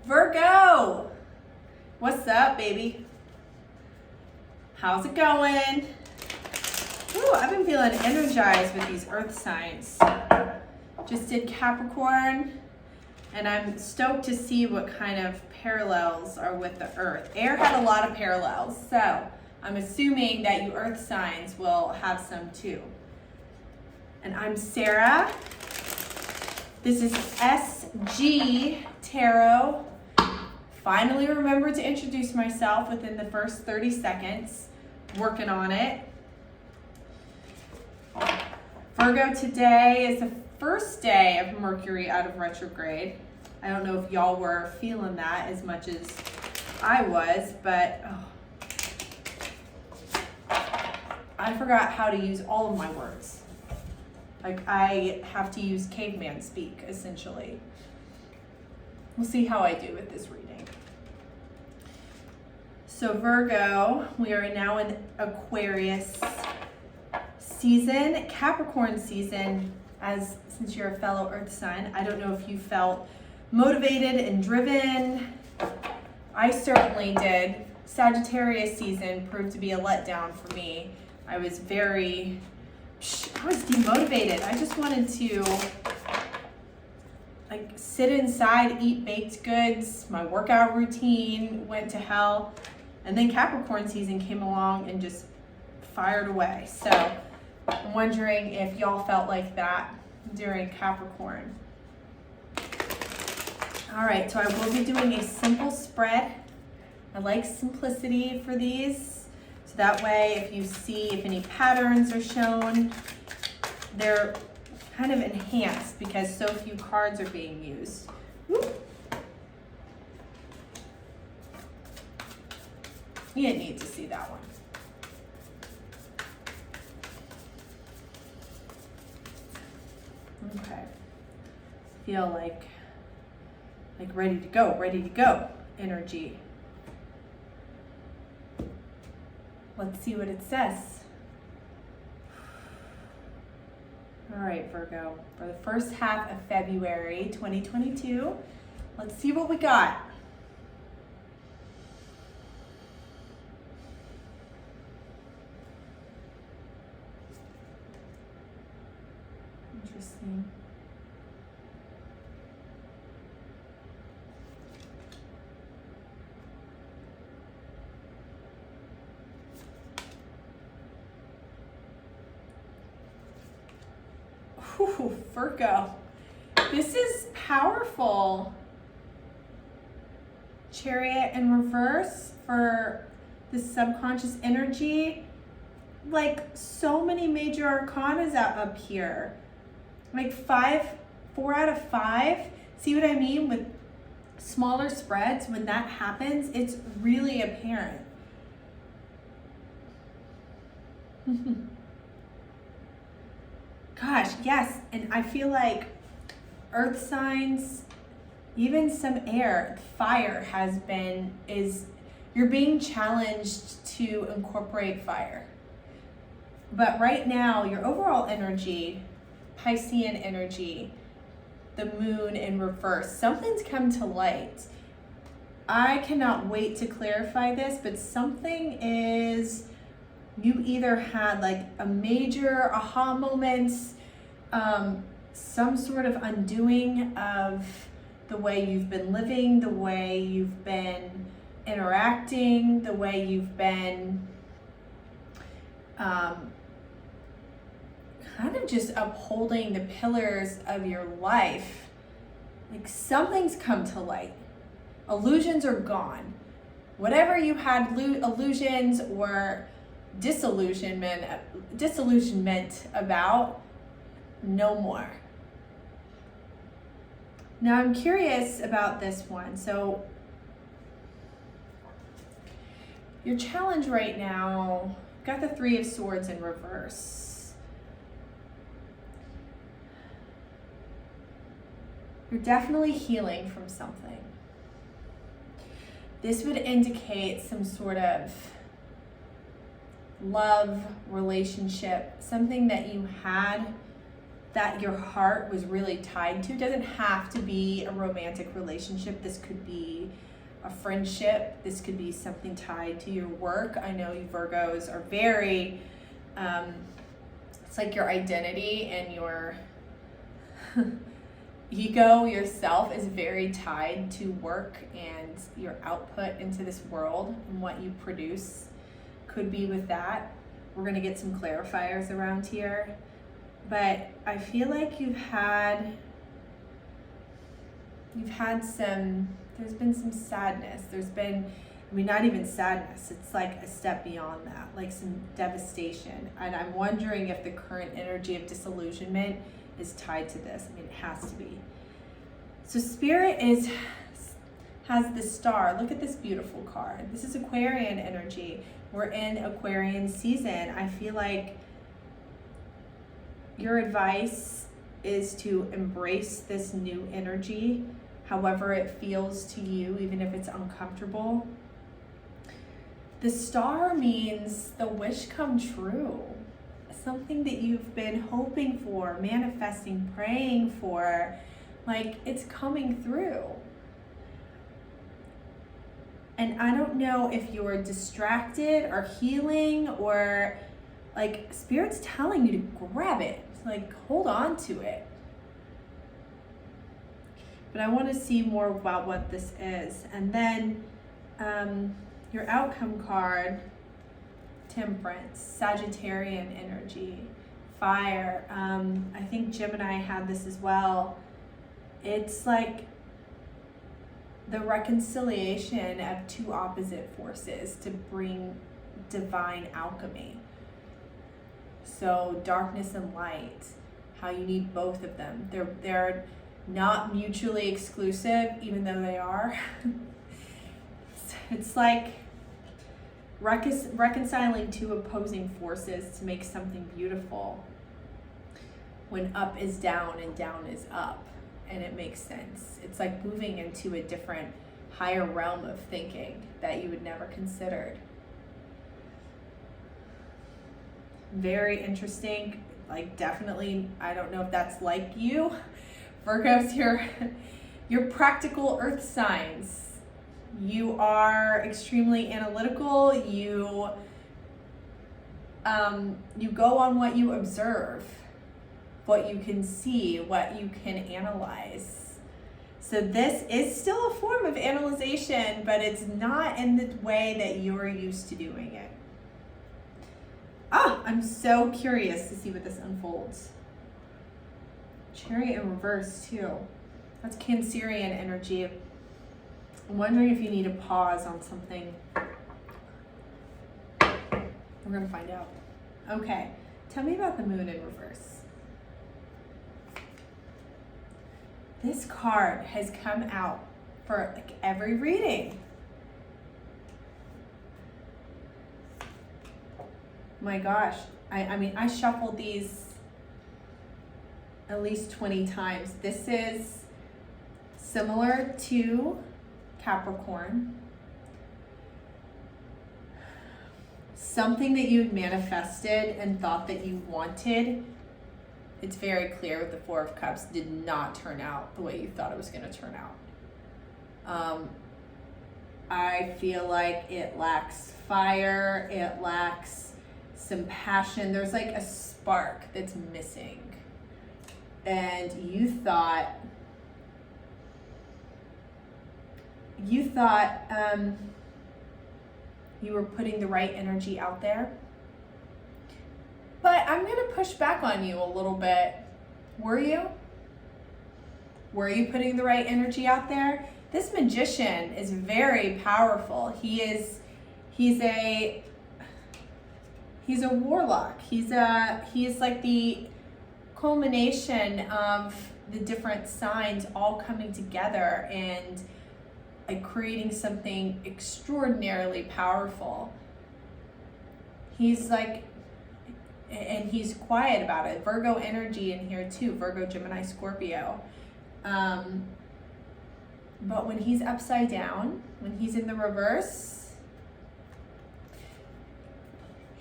Virgo, what's up, baby? How's it going? Ooh, I've been feeling energized with these earth signs. Just did Capricorn, and I'm stoked to see what kind of parallels are with the earth. Air had a lot of parallels, so I'm assuming that you earth signs will have some too. And I'm Sarah. This is SG Tarot. Finally remembered to introduce myself within the first 30 seconds. Working on it. Virgo, today is the first day of Mercury out of retrograde. I don't know if y'all were feeling that as much as I was, but I forgot how to use all of my words. Like, I have to use caveman speak, essentially. We'll see how I do with this reading. So Virgo, we are now in Aquarius season, Capricorn season, since you're a fellow earth sign. I don't know if you felt motivated and driven. I certainly did. Sagittarius season proved to be a letdown for me. I was demotivated. I just wanted to sit inside, eat baked goods. My workout routine went to hell. And then Capricorn season came along and just fired away. So I'm wondering if y'all felt like that during Capricorn. All right, so I will be doing a simple spread. I like simplicity for these. So that way, if any patterns are shown, they're kind of enhanced because so few cards are being used. Whoop. You didn't need to see that one. Okay. Feel like ready to go energy. Let's see what it says. All right, Virgo, for the first half of February 2022, let's see what we got. Interesting. Ooh, Virgo, this is powerful. Chariot in reverse for the subconscious energy. Like, so many major arcanas up here. Like 4 out of 5. See what I mean? With smaller spreads, when that happens, it's really apparent. Gosh, yes, and I feel like earth signs, even some air, fire you're being challenged to incorporate fire. But right now, your overall energy, Piscean energy, the moon in reverse, something's come to light. I cannot wait to clarify this, but something is, you either had like a major aha moment, some sort of undoing of the way you've been living, the way you've been interacting, the way you've been kind of just upholding the pillars of your life. Like, something's come to light. Illusions are gone. Whatever you had illusions or disillusionment about, no more. Now I'm curious about this one. So your challenge right now, got the 3 of Swords in reverse. You're definitely healing from something. This would indicate some sort of love, relationship, something that you had that your heart was really tied to. It doesn't have to be a romantic relationship. This could be a friendship. This could be something tied to your work. I know you Virgos are very, it's like your identity and your ego, yourself is very tied to work and your output into this world and what you produce could be with that. We're going to get some clarifiers around here. But I feel like you've had some, there's been some sadness. There's been, I mean, not even sadness. It's like a step beyond that, like some devastation. And I'm wondering if the current energy of disillusionment is tied to this. I mean, it has to be. So Spirit has the Star. Look at this beautiful card. This is Aquarian energy. We're in Aquarian season. I feel like your advice is to embrace this new energy, however it feels to you, even if it's uncomfortable. The Star means the wish come true. Something that you've been hoping for, manifesting, praying for, like it's coming through. And I don't know if you're distracted or healing or like Spirit's telling you to grab it, like hold on to it. But I want to see more about what this is. And then your outcome card, Temperance, Sagittarian energy, fire. I think Gemini had this as well. It's like the reconciliation of two opposite forces to bring divine alchemy. So darkness and light, how you need both of them. They're not mutually exclusive, even though they are. It's like reconciling two opposing forces to make something beautiful when up is down and down is up, and it makes sense. It's like moving into a different, higher realm of thinking that you would never considered. Very interesting. Like definitely, I don't know if that's like you. Virgos, you're practical earth signs. You are extremely analytical. You go on what you observe, what you can see, what you can analyze. So this is still a form of analyzation, but it's not in the way that you're used to doing it. Oh, I'm so curious to see what this unfolds. Chariot in reverse too. That's Cancerian energy. I'm wondering if you need a pause on something. We're gonna find out. Okay, tell me about the moon in reverse. This card has come out for like every reading. My gosh, I mean, I shuffled these at least 20 times. This is similar to Capricorn. Something that you had manifested and thought that you wanted, it's very clear with the Four of Cups, did not turn out the way you thought it was going to turn out. I feel like it lacks fire, it lacks some passion. There's like a spark that's missing. And you thought you were putting the right energy out there. But I'm going to push back on you a little bit. Were you? Were you putting the right energy out there? This magician is very powerful. He's a warlock. He's like the culmination of the different signs all coming together and like creating something extraordinarily powerful. He's like, and he's quiet about it. Virgo energy in here too. Virgo, Gemini, Scorpio. But when he's upside down, when he's in the reverse,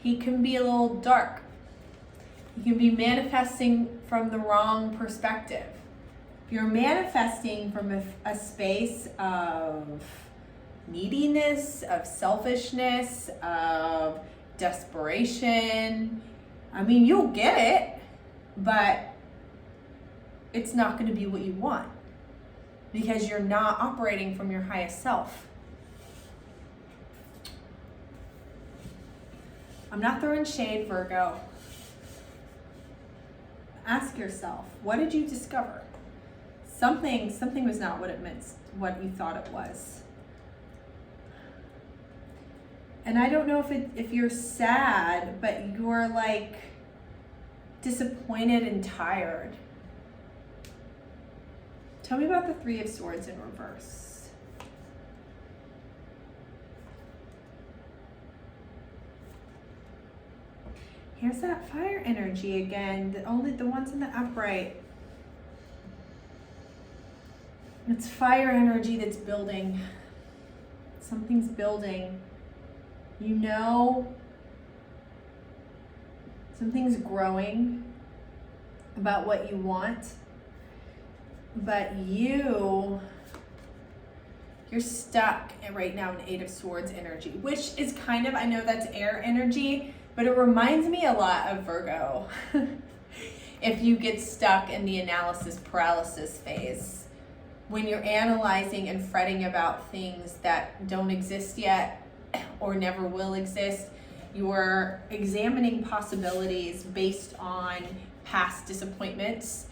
he can be a little dark. You can be manifesting from the wrong perspective. If you're manifesting from a space of neediness, of selfishness, of desperation, I mean, you'll get it, but it's not going to be what you want because you're not operating from your highest self. I'm not throwing shade, Virgo. Ask yourself, what did you discover? Something was not what it meant, what you thought it was. And I don't know if you're sad, but you're like disappointed and tired. Tell me about the Three of Swords in reverse. Here's that fire energy again, only the ones in the upright. It's fire energy that's building. Something's building. You know, something's growing about what you want, but you're stuck right now in Eight of Swords energy, which is kind of, I know that's air energy, but it reminds me a lot of Virgo. If you get stuck in the analysis paralysis phase, when you're analyzing and fretting about things that don't exist yet or never will exist, you're examining possibilities based on past disappointments,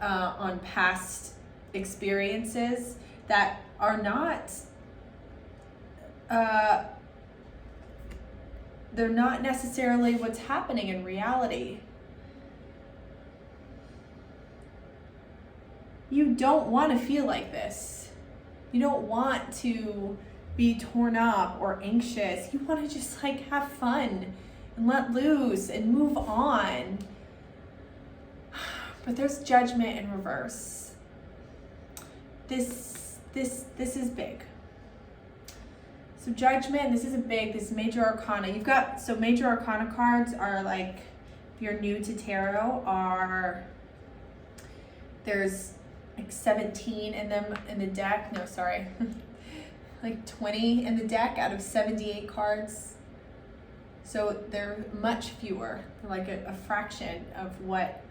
on past experiences that are not, they're not necessarily what's happening in reality. You don't want to feel like this. You don't want to be torn up or anxious. You want to just like have fun and let loose and move on. But there's judgment in reverse. This is big. So judgment, this is this major arcana. You've got, so major arcana cards are like, if you're new to tarot, there's like 17 in them in the deck. No, sorry. Like 20 in the deck out of 78 cards. So they're much fewer, like a fraction of what.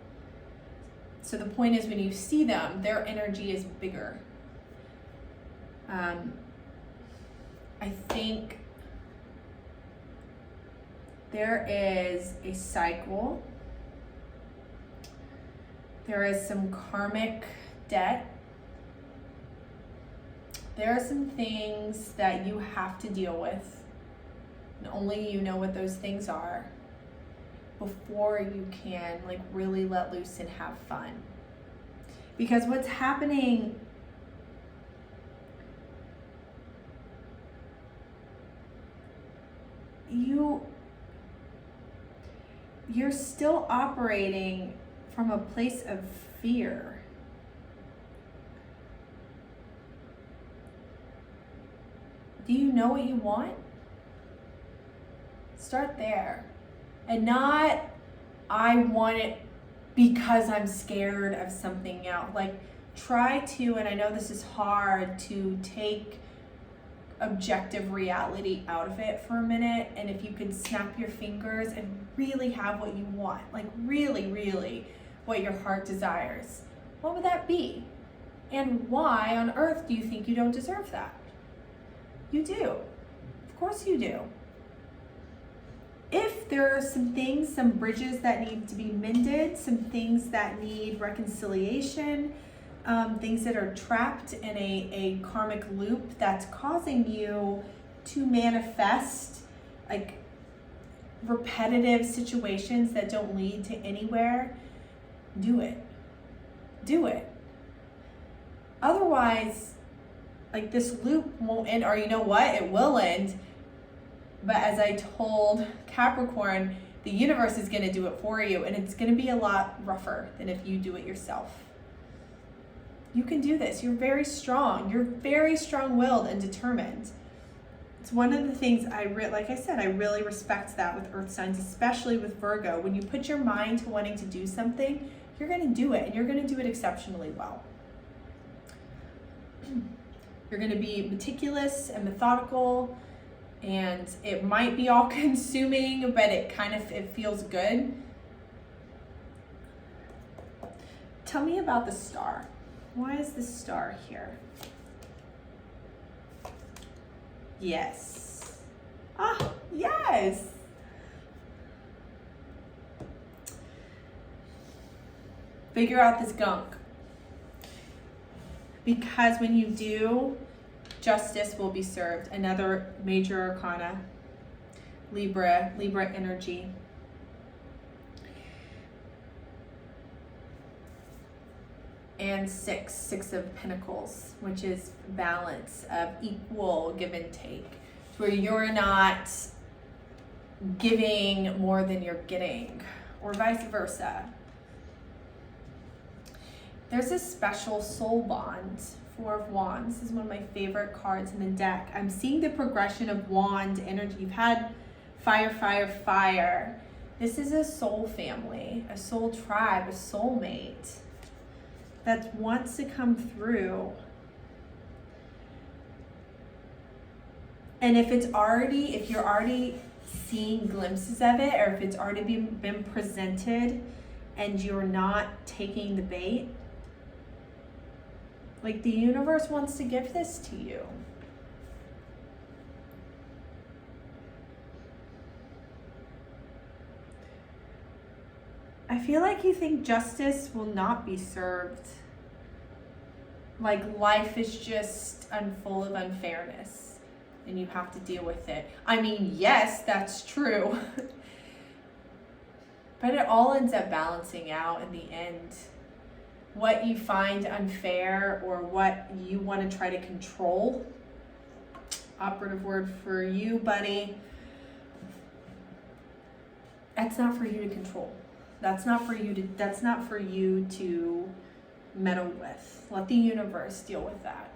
So the point is, when you see them, their energy is bigger. I think there is a cycle. There is some karmic debt. There are some things that you have to deal with, and only you know what those things are, before you can like really let loose and have fun. Because what's happening, you're still operating from a place of fear. Do you know what you want? Start there. And not, I want it because I'm scared of something else. Like, try to, and I know this is hard, to take objective reality out of it for a minute. And if you could snap your fingers and really have what you want, like really, really what your heart desires, what would that be? And why on earth do you think you don't deserve that? You do. Of course you do. If there are some things, some bridges that need to be mended, some things that need reconciliation, things that are trapped in a karmic loop that's causing you to manifest like repetitive situations that don't lead to anywhere, do it. Do it. Otherwise, like, this loop won't end, or you know what, it will end. But as I told Capricorn, the universe is going to do it for you, and it's going to be a lot rougher than if you do it yourself. You can do this. You're very strong. You're very strong-willed and determined. It's one of the things like I said, I really respect that with earth signs, especially with Virgo. When you put your mind to wanting to do something, you're going to do it, and you're going to do it exceptionally well. You're going to be meticulous and methodical, and it might be all consuming, but it feels good. Tell me about the star. Why is the star here? Yes. Ah, yes. Figure out this gunk. Because when you do, justice will be served. Another major arcana, Libra energy. And six of pentacles, which is balance of equal give and take, where you're not giving more than you're getting, or vice versa. There's a special soul bond. Four of Wands. This is one of my favorite cards in the deck. I'm seeing the progression of wand energy. You've had fire, fire, fire. This is a soul family, a soul tribe, a soulmate that wants to come through. And if you're already seeing glimpses of it, or if it's already been presented and you're not taking the bait, like the universe wants to give this to you. I feel like you think justice will not be served. Like life is just full of unfairness and you have to deal with it. I mean, yes, that's true. But it all ends up balancing out in the end. What you find unfair or what you want to try to control, operative word for you, buddy, that's not for you to control. That's not for you to meddle with. Let the universe deal with that.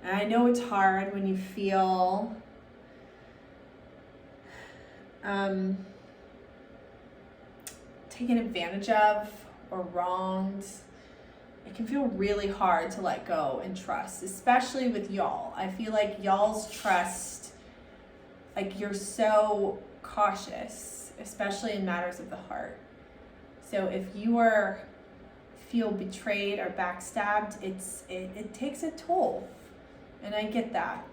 And I know it's hard when you feel taken advantage of or wronged. It can feel really hard to let go and trust, especially with y'all. I feel like y'all's trust, like you're so cautious, especially in matters of the heart. So if you feel betrayed or backstabbed, it takes a toll, and I get that.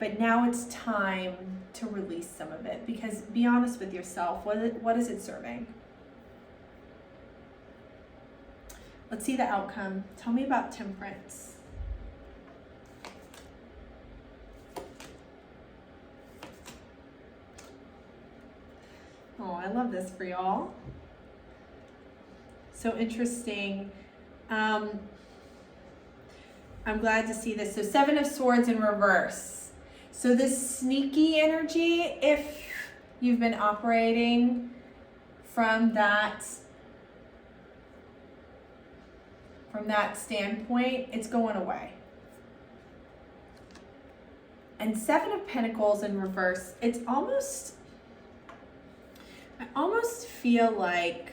But now it's time to release some of it, because be honest with yourself. What is it serving? Let's see the outcome. Tell me about Temperance. Oh, I love this for y'all. So interesting. I'm glad to see this. So Seven of Swords in reverse. So this sneaky energy, if you've been operating from that standpoint, it's going away. And Seven of Pentacles in reverse, I almost feel like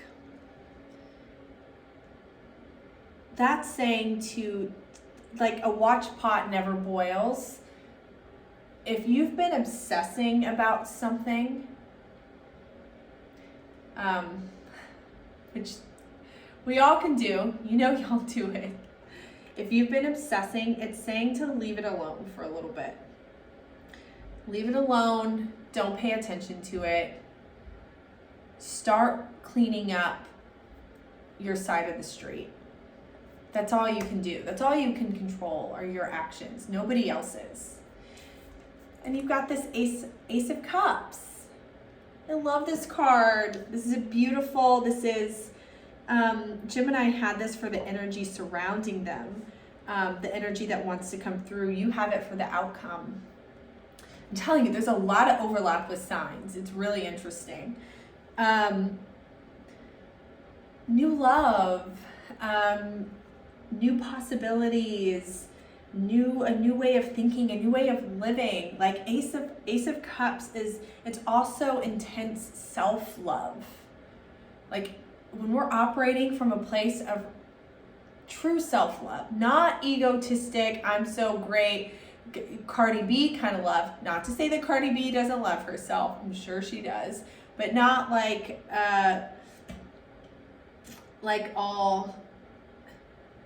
that's saying to, like, a watch pot never boils. If you've been obsessing about something, which we all can do, y'all do it. If you've been obsessing, it's saying to leave it alone for a little bit. Leave it alone. Don't pay attention to it. Start cleaning up your side of the street. That's all you can do. That's all you can control are your actions. Nobody else's. And you've got this Ace of Cups. I love this card. This is Gemini had this for the energy surrounding them, the energy that wants to come through. You have it for the outcome. I'm telling you, there's a lot of overlap with signs. It's really interesting. New love, new possibilities, a new way of thinking, a new way of living. Like Ace of Cups it's also intense self-love. Like when we're operating from a place of true self-love, not egotistic, I'm so great, Cardi B kind of love. Not to say that Cardi B doesn't love herself, I'm sure she does, but not like all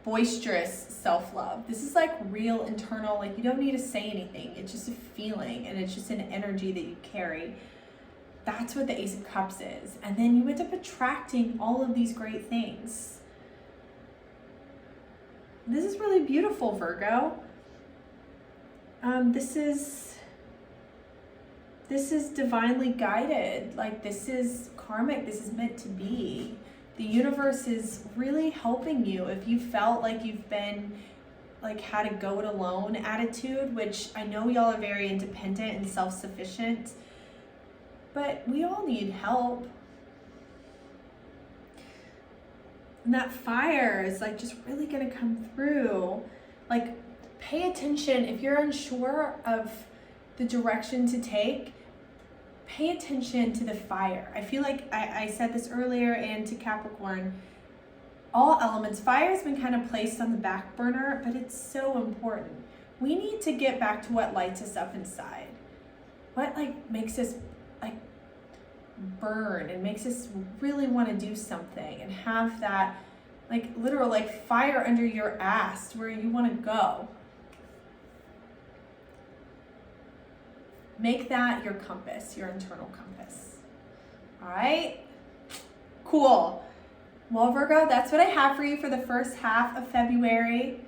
boisterous self-love. This is like real internal, like you don't need to say anything. It's just a feeling and it's just an energy that you carry. That's what the Ace of Cups is. And then you end up attracting all of these great things. This is really beautiful, Virgo. This is divinely guided. Like this is karmic. This is meant to be. The universe is really helping you if you felt like you've been like had a go it alone attitude, which I know y'all are very independent and self-sufficient, but we all need help. And that fire is like just really gonna come through. Like pay attention if you're unsure of the direction to take. Pay attention to the fire. I feel like I said this earlier, and to Capricorn, all elements, fire has been kind of placed on the back burner, but it's so important. We need to get back to what lights us up inside. What like makes us like burn and makes us really want to do something and have that like literal like fire under your ass where you want to go. Make that your compass, your internal compass. All right? Cool. Well, Virgo, that's what I have for you for the first half of February.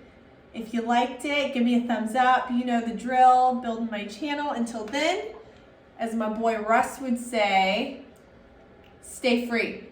If you liked it, give me a thumbs up. You know the drill, building my channel. Until then, as my boy Russ would say, stay free.